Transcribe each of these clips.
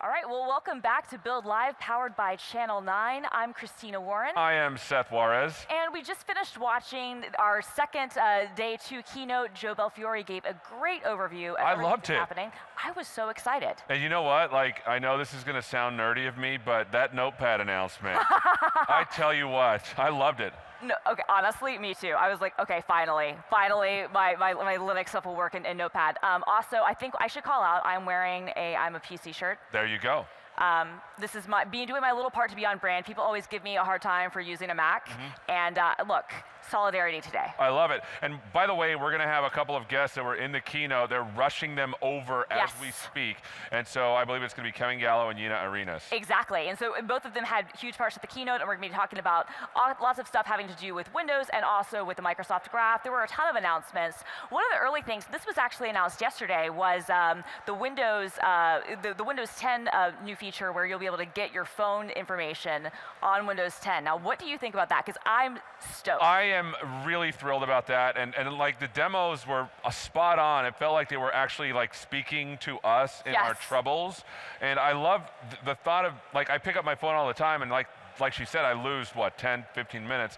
All right, well, welcome back to Build Live, powered by Channel 9. I'm Christina Warren. I am Seth Juarez. And we just finished watching our second day 2 keynote. Joe Belfiore gave a great overview of everything that's happening. I was so excited. And you know what? Like, I know this is going to sound nerdy of me, but that notepad announcement, I tell you what, I loved it. No, okay, honestly, me too. I was like, okay, finally, my Linux stuff will work in Notepad. Also, I think I should call out, I'm wearing I'm a PC shirt. There you go. This is doing my little part to be on brand. People always give me a hard time for using a Mac, and look, solidarity today. I love it. And by the way, we're going to have a couple of guests that were in the keynote. They're rushing them over as we speak. And so I believe it's going to be Kevin Gallo and Yina Arenas. Exactly. And so both of them had huge parts of the keynote, and we're going to be talking about lots of stuff having to do with Windows and also with the Microsoft Graph. There were a ton of announcements. One of the early things, this was actually announced yesterday, was the Windows 10 new feature where you'll be able to get your phone information on Windows 10. Now, what do you think about that? Because I'm stoked. I am really thrilled about that, and like the demos were spot on. It felt like they were actually like speaking to us in our troubles, and I love the thought of, like, I pick up my phone all the time, and like she said, I lose what, 10, 15 minutes.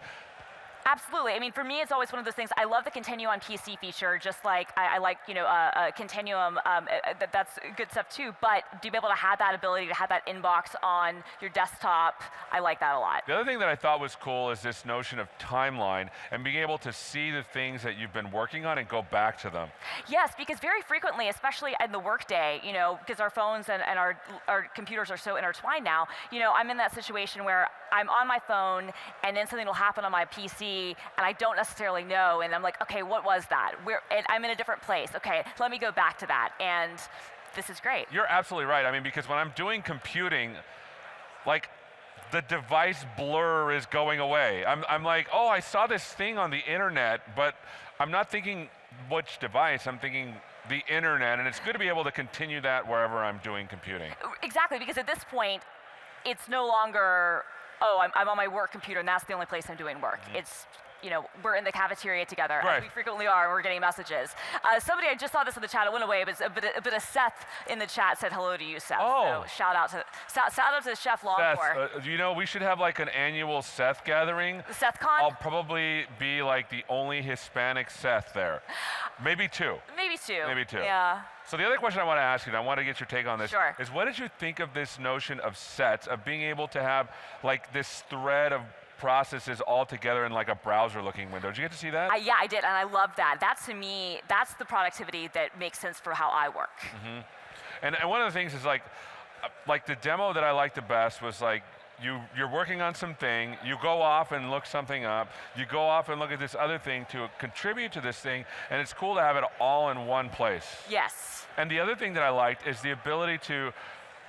Absolutely. I mean, for me, it's always one of those things. I love the Continue on PC feature, just like I like, Continuum. That's good stuff too. But to be able to have that ability to have that inbox on your desktop, I like that a lot. The other thing that I thought was cool is this notion of timeline and being able to see the things that you've been working on and go back to them. Yes, because very frequently, especially in the workday, because our phones and our computers are so intertwined now, I'm in that situation where I'm on my phone and then something will happen on my PC and I don't necessarily know, and I'm like, okay, what was that? And I'm in a different place. Okay, let me go back to that, and this is great. You're absolutely right. I mean, because when I'm doing computing, like, the device blur is going away. I'm like, oh, I saw this thing on the internet, but I'm not thinking which device, I'm thinking the internet, and it's good to be able to continue that wherever I'm doing computing. Exactly, because at this point, it's no longer, oh, I'm on my work computer and that's the only place I'm doing work. It's, we're in the cafeteria together, as we frequently are, and we're getting messages. Somebody, I just saw this in the chat, it went away, but a bit of Seth in the chat said hello to you, Seth. Oh. So shout out to Chef Longmore. Seth, we should have like an annual Seth gathering. SethCon? I'll probably be like the only Hispanic Seth there. Maybe two. Maybe two. Maybe two. Yeah. So the other question I want to ask you, and I want to get your take on this, Sure. is what did you think of this notion of sets, of being able to have like this thread of processes all together in like a browser-looking window? Did you get to see that? Yeah, I did, and I love that. That, to me, that's the productivity that makes sense for how I work. And one of the things is like the demo that I liked the best was like, you're working on something, you go off and look something up, you go off and look at this other thing to contribute to this thing, and it's cool to have it all in one place. Yes. And the other thing that I liked is the ability to,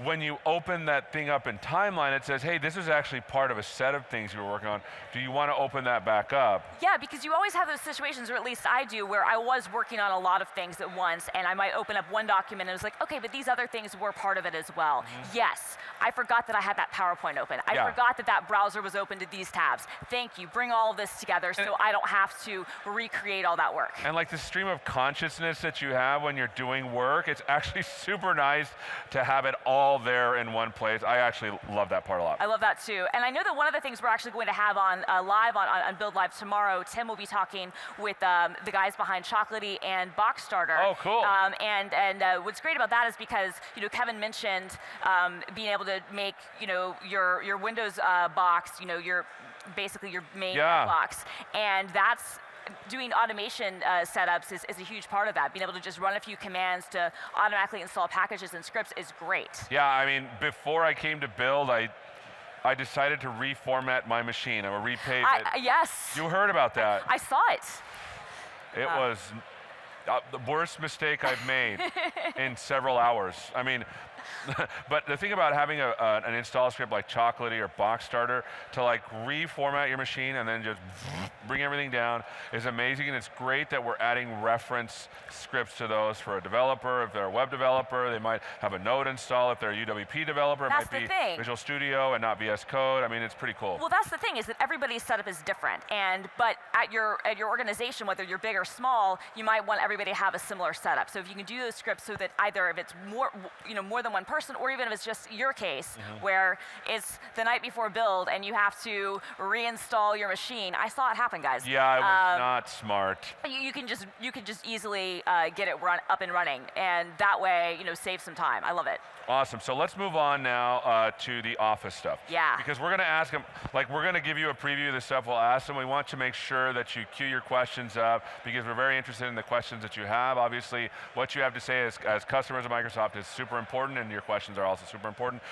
when you open that thing up in timeline, it says, hey, this is actually part of a set of things you were working on. Do you want to open that back up? Yeah, because you always have those situations, or at least I do, where I was working on a lot of things at once, and I might open up one document and it was like, okay, but these other things were part of it as well. Yes, I forgot that I had that PowerPoint open. I forgot that browser was open to these tabs. Thank you. Bring all of this together so I don't have to recreate all that work. And like the stream of consciousness that you have when you're doing work, it's actually super nice to have it all there in one place. I actually love that part a lot. I love that too. And I know that one of the things we're actually going to have on live on Build Live tomorrow, Tim will be talking with the guys behind Chocolatey and Box Starter. Oh, cool. And what's great about that is because Kevin mentioned being able to make your Windows box, basically your main box, and that's doing automation setups is a huge part of that. Being able to just run a few commands to automatically install packages and scripts is great. Yeah, I mean, before I came to Build, I decided to reformat my machine. I repaved it. Yes. You heard about that. I saw it. It was the worst mistake I've made in several hours. I mean, but the thing about having an install script like Chocolatey or Box Starter to like reformat your machine and then just bring everything down is amazing, and it's great that we're adding reference scripts to those for a developer. If they're a web developer, they might have a Node install. If they're a UWP developer, it might be Visual Studio and not VS Code. I mean, it's pretty cool. Well, that's the thing, is that everybody's setup is different. But at your organization, whether you're big or small, you might want everybody to have a similar setup. So if you can do those scripts so that either if it's more than one person, or even if it's just your case, where it's the night before build and you have to reinstall your machine. I saw it happen, guys. Yeah, it was not smart. You can just easily get it up and running, and that way, save some time. I love it. Awesome. So let's move on now to the Office stuff. Yeah. Because we're going to ask them, we're going to give you a preview of the stuff we'll ask them. We want to make sure that you queue your questions up because we're very interested in the questions that you have. Obviously, what you have to say as customers of Microsoft is super important, and your questions are also super important.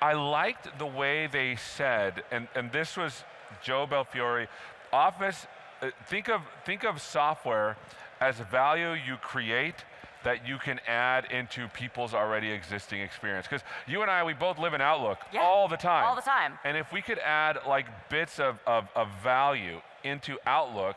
I liked the way they said, and this was Joe Belfiore, Office, think of software as value you create that you can add into people's already existing experience. Because you and I, we both live in Outlook all the time. All the time. And if we could add bits of value into Outlook,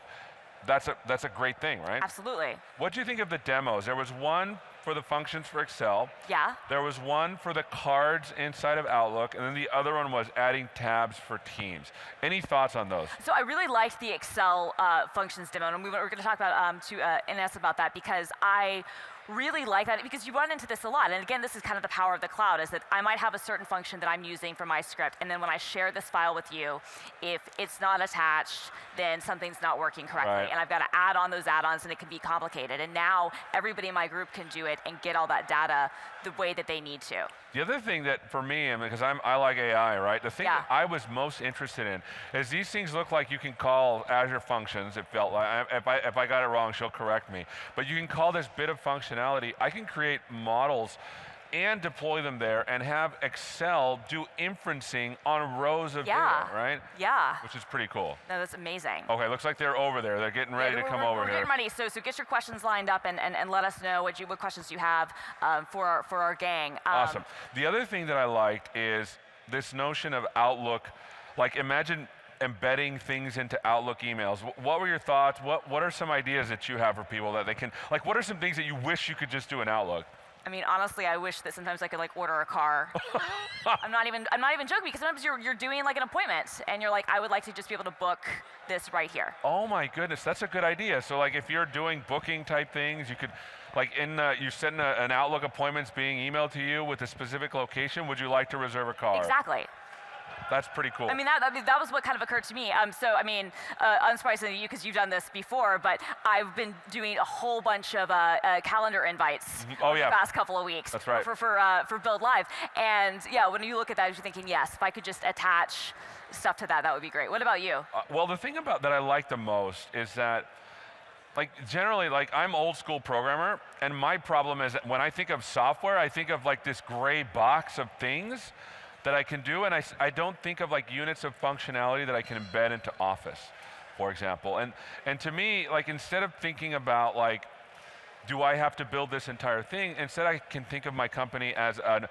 that's a great thing, right? Absolutely. What do you think of the demos? There was one for the functions for Excel. Yeah. There was one for the cards inside of Outlook, and then the other one was adding tabs for Teams. Any thoughts on those? So I really liked the Excel functions demo, and we're going to talk about to Ines about that, because I really like that, because you run into this a lot. And again, this is kind of the power of the cloud, is that I might have a certain function that I'm using for my script, and then when I share this file with you, if it's not attached, then something's not working correctly. Right. And I've got to add on those add-ons, and it can be complicated. And now everybody in my group can do it and get all that data the way that they need to. The other thing that for me, and because I like AI, right? The thing that I was most interested in is these things look like you can call Azure functions. It felt like, if I got it wrong, she'll correct me. But you can call this bit of functionality. I can create models and deploy them there and have Excel do inferencing on rows of data, right? Yeah. Which is pretty cool. No, that's amazing. Okay, looks like they're over there. They're getting ready to come over we're here. Getting ready. So get your questions lined up and let us know what questions you have for our gang. Awesome. The other thing that I liked is this notion of Outlook. Imagine embedding things into Outlook emails. What were your thoughts? What are some ideas that you have for people that they can, what are some things that you wish you could just do in Outlook? I mean, honestly, I wish that sometimes I could order a car. I'm not even joking, because sometimes you're doing an appointment and you're like, I would like to just be able to book this right here. Oh my goodness, that's a good idea. So if you're doing booking type things, you could, you send an Outlook appointments being emailed to you with a specific location. Would you like to reserve a car? Exactly. That's pretty cool. I mean, that was what kind of occurred to me. Unsurprisingly, you, because you've done this before, but I've been doing a whole bunch of calendar invites over the past couple of weeks. That's right. For Build Live. And yeah, when you look at that, you're thinking, yes, if I could just attach stuff to that would be great. What about you? Well, the thing about that I like the most is that generally, I'm old school programmer, and my problem is that when I think of software, I think of this gray box of things that I can do, and I don't think of units of functionality that I can embed into Office, for example. And to me, instead of thinking about do I have to build this entire thing, instead I can think of my company as an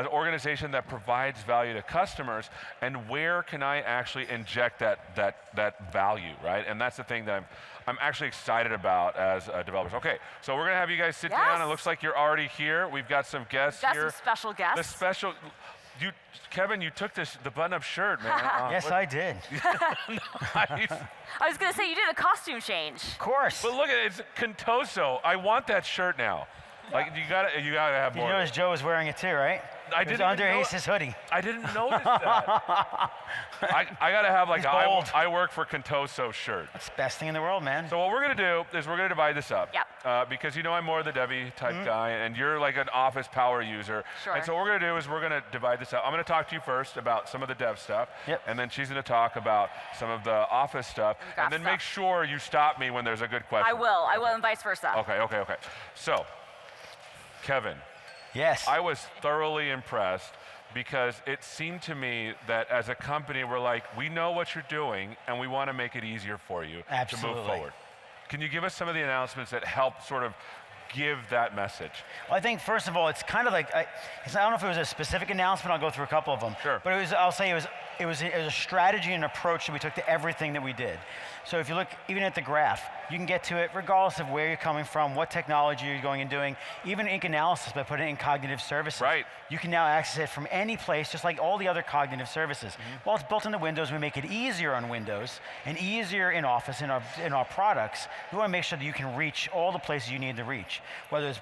organization that provides value to customers, and where can I actually inject that value, right? And that's the thing that I'm actually excited about as developers. Okay, so we're gonna have you guys sit down. It looks like you're already here. We've got some guests here. Some special guests. The special. Kevin, you took the button-up shirt, man. Yes, I did. Nice. I was going to say, you did a costume change. Of course. But look at it, it's Contoso. I want that shirt now. You gotta have more. You notice Joe was wearing it too, right? I didn't under know, Ace's hoodie. I didn't notice that. I gotta have I work for Contoso shirt. It's the best thing in the world, man. So what we're gonna do is we're gonna divide this up. Yep. Because I'm more the Debbie type guy, and you're an Office power user. Sure. And so what we're gonna do is we're gonna divide this up. I'm gonna talk to you first about some of the dev stuff. Yep. And then she's gonna talk about some of the Office stuff. And then make sure you stop me when there's a good question. I will, and vice versa. Okay. So, Kevin. Yes. I was thoroughly impressed, because it seemed to me that as a company, we're we know what you're doing, and we want to make it easier for you to move forward. Can you give us some of the announcements that help sort of give that message? Well, I think, first of all, it's kind of I don't know if it was a specific announcement. I'll go through a couple of them. Sure. But I'll say it was it was a strategy and approach that we took to everything that we did. So if you look even at the graph, you can get to it regardless of where you're coming from, what technology you're going and doing, even ink analysis by putting it in cognitive services. Right. You can now access it from any place, just like all the other cognitive services. While it's built into Windows, we make it easier on Windows and easier in Office in our products. We want to make sure that you can reach all the places you need to reach, whether it's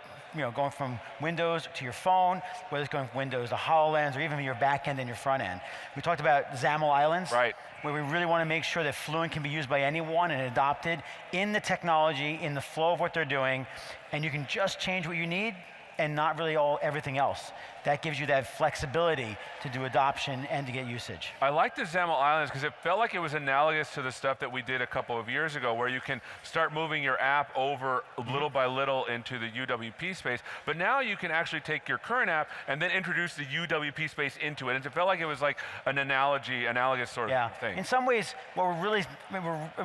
going from Windows to your phone, whether it's going from Windows to HoloLens, or even your back end and your front end. We talked about XAML islands, right, where we really want to make sure that Fluent can be used by anyone and adopted in the technology, in the flow of what they're doing, and you can just change what you need and not really everything else. That gives you that flexibility to do adoption and to get usage. I like the XAML islands because it felt like it was analogous to the stuff that we did a couple of years ago, where you can start moving your app over little by little into the UWP space. But now you can actually take your current app and then introduce the UWP space into it. And it felt like it was like an analogous sort of thing. In some ways, what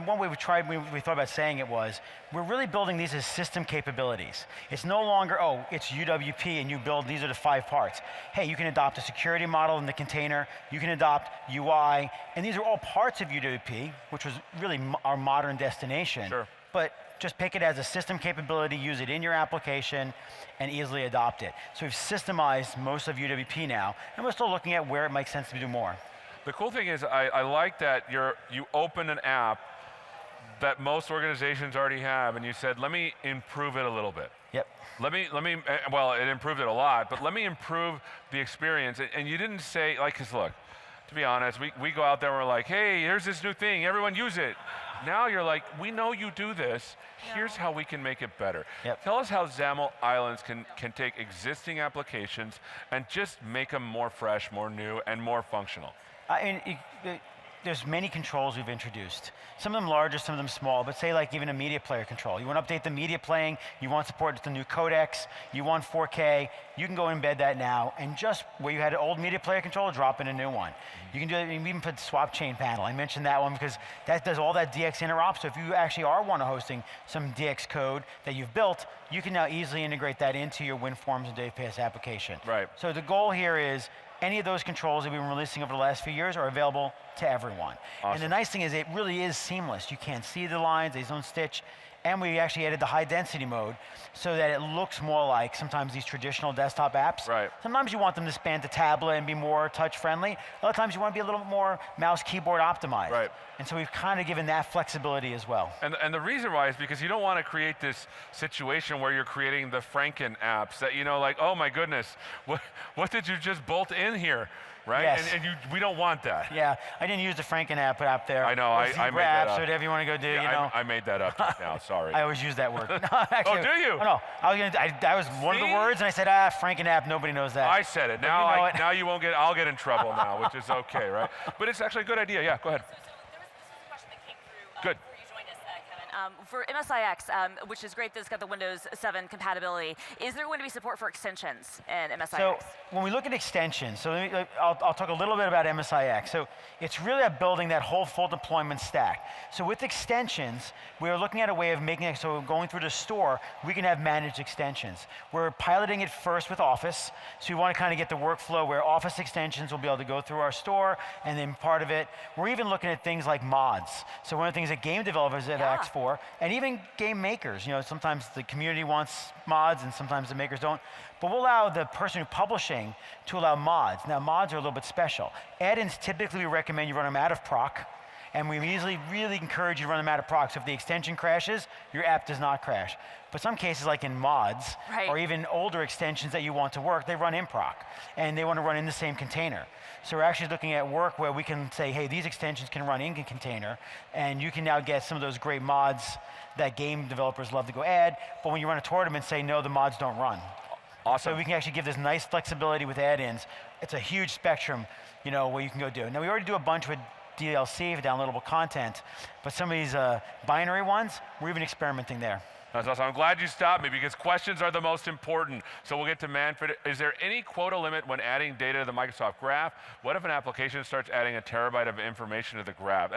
one way we thought about saying it was, we're really building these as system capabilities. It's no longer, oh, it's UWP and you build, these are the 5 parts. Hey, you can adopt a security model in the container, you can adopt UI, and these are all parts of UWP, which was really our modern destination. Sure. But just pick it as a system capability, use it in your application, and easily adopt it. So we've systemized most of UWP now, and we're still looking at where it makes sense to do more. The cool thing is, I like that you open an app that most organizations already have, and you said, let me improve it a little bit. Yep. Well, it improved it a lot, but let me improve the experience. And you didn't say, because look, to be honest, we go out there and we're like, hey, here's this new thing, everyone use it. Now you're like, we know you do this, here's how we can make it better. Yep. Tell us how XAML Islands can take existing applications and just make them more fresh, more new, and more functional. There's many controls we've introduced. Some of them larger, some of them small, but say like even a media player control. You want to update the media playing, you want support with the new codecs, you want 4K, you can go embed that now, and just where you had an old media player controller, drop in a new one. You can do it, you can even put swap chain panel. I mentioned that one because that does all that DX interop, so if you actually are hosting some DX code that you've built, you can now easily integrate that into your WinForms and DavePass application. Right. So the goal here is, any of those controls that we've been releasing over the last few years are available to everyone. Awesome. And the nice thing is it really is seamless. You can't see the lines, they don't stitch. And we actually added the high density mode so that it looks more like sometimes these traditional desktop apps. Right. Sometimes you want them to span to tablet and be more touch friendly. Other times you want to be a little more mouse keyboard optimized. Right. And so we've kind of given that flexibility as well. And the reason why is because you don't want to create this situation where you're creating the Franken apps that, like, oh my goodness, what did you just bolt in here? Right? Yes. And we don't want that. Yeah, I didn't use the Franken app up there. I know, I made that up. Or whatever you want to go do, Yeah, I made that up just now, sorry. I always use that word. No, actually, Oh, do you? Oh, no, that was one of the See? words, and I said, Franken app, nobody knows that. I said it. But Now, you know it. now you won't I'll get in trouble now, which is okay, right? But it's actually a good idea. Yeah, go ahead. This was a question that came through Good. before you joined us, Kevin. For MSIX, which is great that it's got the Windows 7 compatibility, is there going to be support for extensions in MSIX? So when we look at extensions, I'll talk a little bit about MSIX. So it's really about building that whole full deployment stack. So with extensions, we're looking at a way of making it so going through the store, we can have managed extensions. We're piloting it first with Office. So we want to kind of get the workflow where Office extensions will be able to go through our store, and then part of it, we're even looking at things like mods. So one of the things that game developers have asked for, and even game makers, sometimes the community wants mods and sometimes the makers don't, but we'll allow the person who's publishing to allow mods. Now mods are a little bit special. Add-ins typically we recommend you run them out of proc, and we really encourage you to run them out of proc. So if the extension crashes, your app does not crash. But some cases like in mods, or even older extensions that you want to work, they run in proc, and they want to run in the same container. So we're actually looking at work where we can say, hey, these extensions can run in a container, and you can now get some of those great mods that game developers love to go add, but when you run a tournament, say, no, the mods don't run. Awesome. So we can actually give this nice flexibility with add-ins. It's a huge spectrum, where you can go do. Now we already do a bunch with DLC for downloadable content, but some of these binary ones, we're even experimenting there. That's awesome. I'm glad you stopped me because questions are the most important. So we'll get to Manfred. Is there any quota limit when adding data to the Microsoft Graph? What if an application starts adding a terabyte of information to the graph?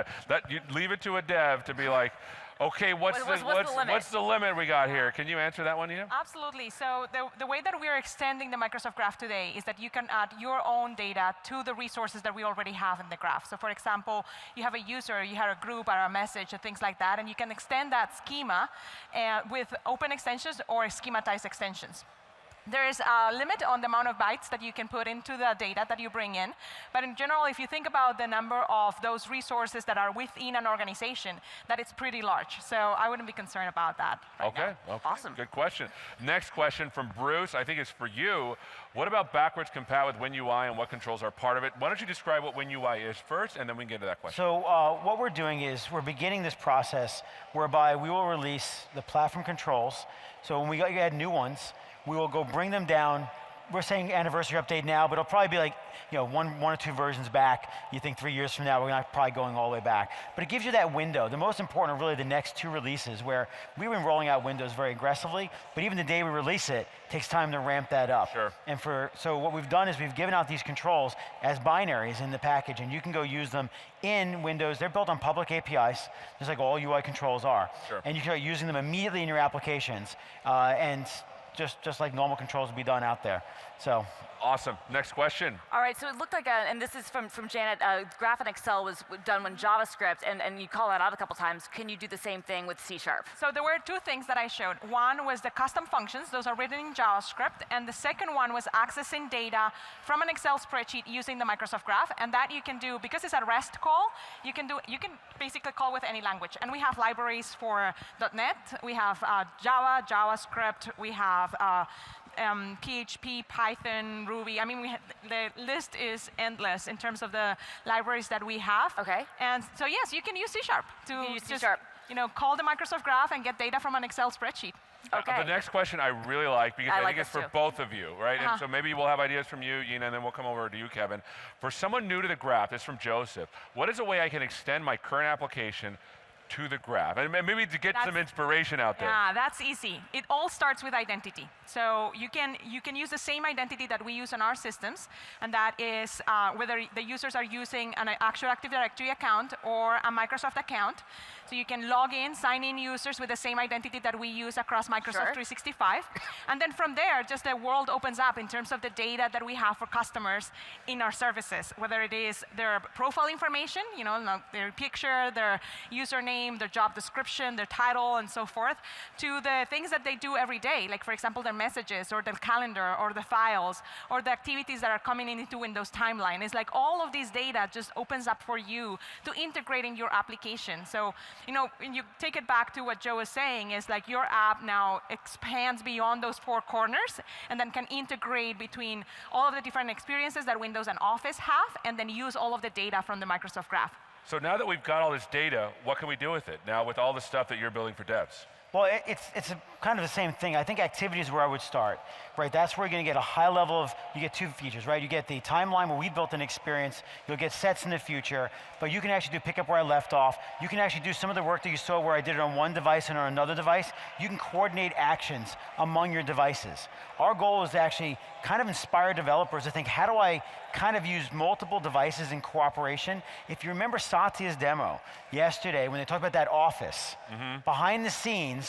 You leave it to a dev to be like, Okay, what's the limit we got here? Can you answer that one, Nina? Absolutely. So the way that we're extending the Microsoft Graph today is that you can add your own data to the resources that we already have in the graph. So for example, you have a user, you have a group or a message or things like that, and you can extend that schema with open extensions or schematized extensions. There is a limit on the amount of bytes that you can put into the data that you bring in. But in general, if you think about the number of those resources that are within an organization, that it's pretty large. So I wouldn't be concerned about that right now. Okay, Awesome. good question. Next question from Bruce, I think it's for you. What about backwards compat with WinUI and what controls are part of it? Why don't you describe what WinUI is first, and then we can get into that question. So what we're doing is we're beginning this process whereby we will release the platform controls. So when we add new ones, we will go bring them down. We're saying anniversary update now, but it'll probably be like, one or two versions back. You think 3 years from now, we're not probably going all the way back. But it gives you that window. The most important are really the next two releases, where we've been rolling out Windows very aggressively, but even the day we release it, takes time to ramp that up. Sure. And so what we've done is we've given out these controls as binaries in the package, and you can go use them in Windows. They're built on public APIs, just like all UI controls are. Sure. And you can start using them immediately in your applications, and just like normal controls would be done out there. So. Awesome. Next question. All right, so it looked like, and this is from Janet, Graph in Excel was done with JavaScript, and you call that out a couple times. Can you do the same thing with C#? So there were two things that I showed. One was the custom functions. Those are written in JavaScript. And the second one was accessing data from an Excel spreadsheet using the Microsoft Graph. And that you can do, because it's a REST call, you can basically call with any language. And we have libraries for .NET. We have Java, JavaScript. We have PHP, Python, Ruby. I mean, the list is endless in terms of the libraries that we have. Okay. And so yes, you can use C# to use just C#. Call the Microsoft Graph and get data from an Excel spreadsheet. Okay. The next question I really like, because I like think it's this for too. both of you, right? And so maybe we'll have ideas from you, Ina, and then we'll come over to you, Kevin. For someone new to the graph, this is from Joseph. What is a way I can extend my current application to the graph? And maybe to get some inspiration out there. Yeah, that's easy. It all starts with identity. So you can use the same identity that we use on our systems, and that is whether the users are using an actual Active Directory account or a Microsoft account. So you can log in, sign in users with the same identity that we use across Microsoft 365. And then from there, just the world opens up in terms of the data that we have for customers in our services, whether it is their profile information, their picture, their username, their job description, their title, and so forth, to the things that they do every day, like, for example, their messages or their calendar or the files or the activities that are coming into Windows timeline. It's like all of these data just opens up for you to integrate in your application. So, when you take it back to what Joe was saying, is like your app now expands beyond those four corners and then can integrate between all of the different experiences that Windows and Office have, and then use all of the data from the Microsoft Graph. So now that we've got all this data, what can we do with it now with all the stuff that you're building for devs? Well, it's kind of the same thing. I think activity is where I would start, right? That's where you're going to get a high level of, you get two features, right? You get the timeline where we built an experience. You'll get sets in the future, but you can actually do pick up where I left off. You can actually do some of the work that you saw where I did it on one device and on another device. You can coordinate actions among your devices. Our goal is to actually kind of inspire developers to think, how do I kind of use multiple devices in cooperation? If you remember Satya's demo yesterday, when they talked about that office, behind the scenes,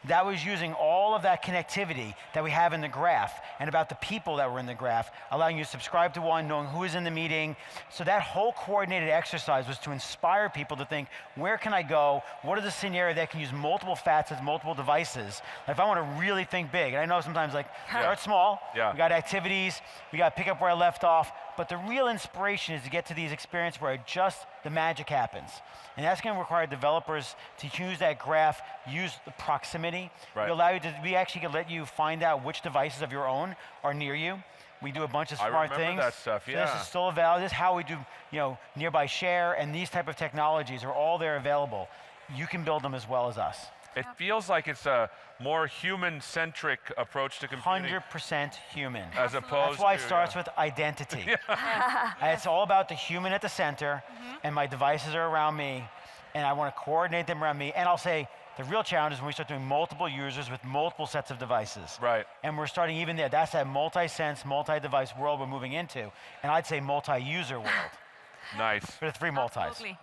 that was using all of that connectivity that we have in the graph and about the people that were in the graph, allowing you to subscribe to one, knowing who is in the meeting. So that whole coordinated exercise was to inspire people to think, where can I go? What are the scenarios that can use multiple facets, multiple devices? If I want to really think big, and I know sometimes start small, we got activities, we got pick up where I left off, but the real inspiration is to get to these experiences where the magic happens. And that's going to require developers to use that graph, use the proximity. Right. We actually can let you find out which devices of your own are near you. We do a bunch of smart things. I remember that stuff, So this is still available. This is how we do, nearby share, and these type of technologies are all there available. You can build them as well as us. It feels like it's a more human-centric approach to computing. 100% human. As opposed That's why it to, starts with identity. It's all about the human at the center, and my devices are around me, and I want to coordinate them around me. And I'll say, the real challenge is when we start doing multiple users with multiple sets of devices. Right. And we're starting even there. That's that multi-sense, multi-device world we're moving into. And I'd say multi-user world. Nice. But it's three multis. Absolutely.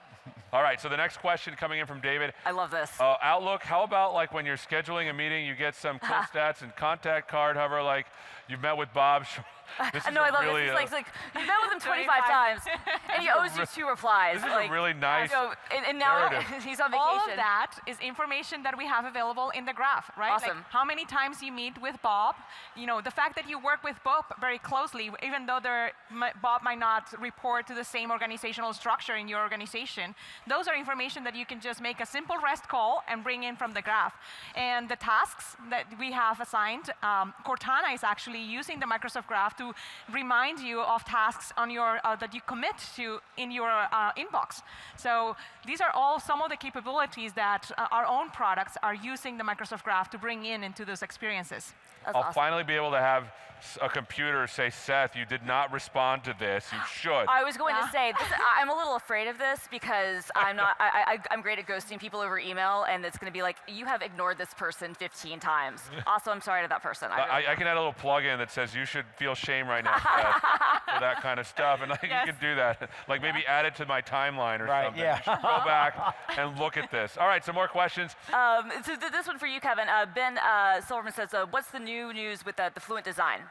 All right, so the next question coming in from David. I love this. Outlook, how about like when you're scheduling a meeting, you get some cool stats and contact card hover, like you've met with Bob. This is No, I love really, this. It's like you met with him 25 times, and he owes you 2 replies. This is a really nice and now narrative. he's on vacation. All of that is information that we have available in the graph, right? Awesome. Like how many times you meet with Bob, the fact that you work with Bob very closely, even though Bob might not report to the same organizational structure in your organization, those are information that you can just make a simple REST call and bring in from the graph. And the tasks that we have assigned, Cortana is actually using the Microsoft Graph to remind you of tasks on your that you commit to in your inbox. So these are all some of the capabilities that our own products are using the Microsoft Graph to bring into those experiences. That's I'll awesome. finally be able to have a computer say, Seth, you did not respond to this. You should. I was going to say, I'm a little afraid of this because I'm great at ghosting people over email, and it's going to be like, you have ignored this person 15 times. Also, I'm sorry to that person. I can add a little plug-in that says you should feel shame right now, Seth, for that kind of stuff, and you can do that. Like maybe add it to my timeline or something. Yeah. You should go back and look at this. All right, some more questions. So this one for you, Kevin. Ben Silverman says, what's the new news with the Fluent design?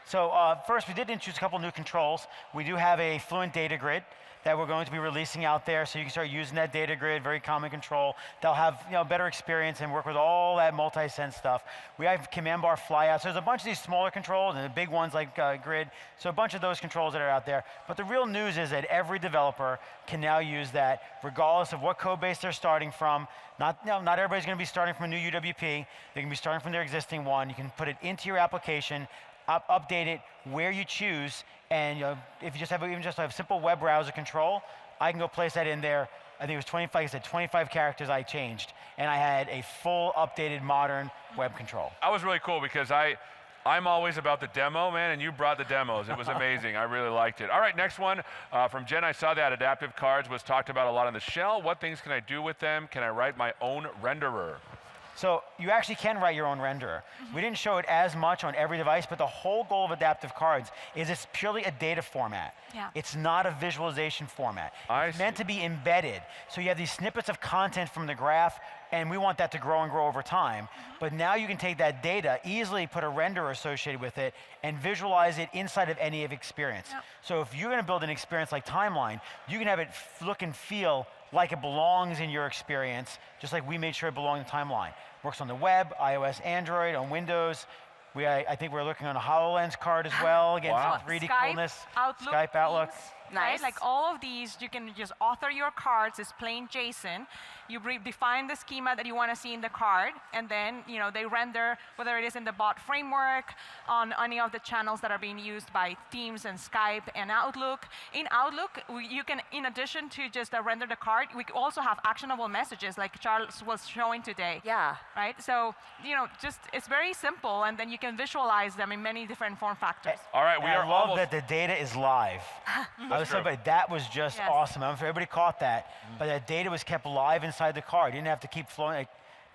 So first, we did introduce a couple new controls. We do have a Fluent data grid that we're going to be releasing out there, so you can start using that data grid, very common control. They'll have better experience and work with all that multi-sense stuff. We have command bar flyouts. So there's a bunch of these smaller controls and the big ones like grid. So a bunch of those controls that are out there. But the real news is that every developer can now use that, regardless of what code base they're starting from. Not everybody's going to be starting from a new UWP. They can be starting from their existing one. You can put it into your application, update it where you choose, and if you just have even just a simple web browser control, I can go place that in there. I think it was 25. I said 25 characters I changed, and I had a full updated modern web control. That was really cool because I'm always about the demo, man, and you brought the demos. It was amazing. I really liked it. All right, next one from Jen. I saw that adaptive cards was talked about a lot in the shell. What things can I do with them? Can I write my own renderer? So you actually can write your own renderer. We didn't show it as much on every device, but the whole goal of adaptive cards is it's purely a data format. Yeah. It's not a visualization format. It's meant to be embedded. So you have these snippets of content from the graph, and we want that to grow and grow over time. But now you can take that data, easily put a renderer associated with it, and visualize it inside of any experience. Yep. So if you're going to build an experience like Timeline, you can have it look and feel like it belongs in your experience, just like we made sure it belonged in Timeline. Works on the web, iOS, Android, on Windows. I think we're looking on a HoloLens card as well. Again, Wow. some 3D Skype, coolness. Outlook, Skype, Outlook. Teams, Nice. Right? Like all of these, you can just author your cards as plain JSON. You define the schema that you want to see in the card, and then they render, whether it is in the bot framework, on any of the channels that are being used by Teams and Skype and Outlook. In Outlook, you can, in addition to just render the card, we also have actionable messages like Charles was showing today. Yeah. Right? So, just it's very simple, and then you can visualize them in many different form factors. All right, we And are I love almost. that the data is live. I was saying, but that was just Yes. awesome. I don't know if everybody caught that, but that data was kept live inside the card. You didn't have to keep flowing.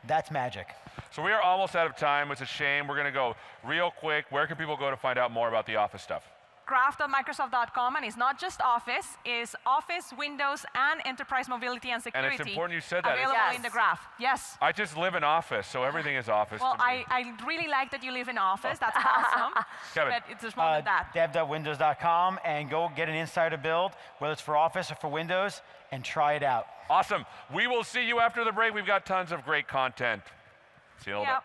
That's magic. So we are almost out of time. It's a shame. We're going to go real quick. Where can people go to find out more about the Office stuff? Graph.microsoft.com, and it's not just Office, it's Office, Windows, and Enterprise Mobility and Security. And it's important you said that. Available Yes. in the graph. Yes. I just live in Office, so everything is Office Well, to me. I really like that you live in Office. That's awesome. Kevin. But it's just more than that. dev.windows.com, and go get an insider build, whether it's for Office or for Windows, and try it out. Awesome. We will see you after the break. We've got tons of great content. See you in a little bit. Yep.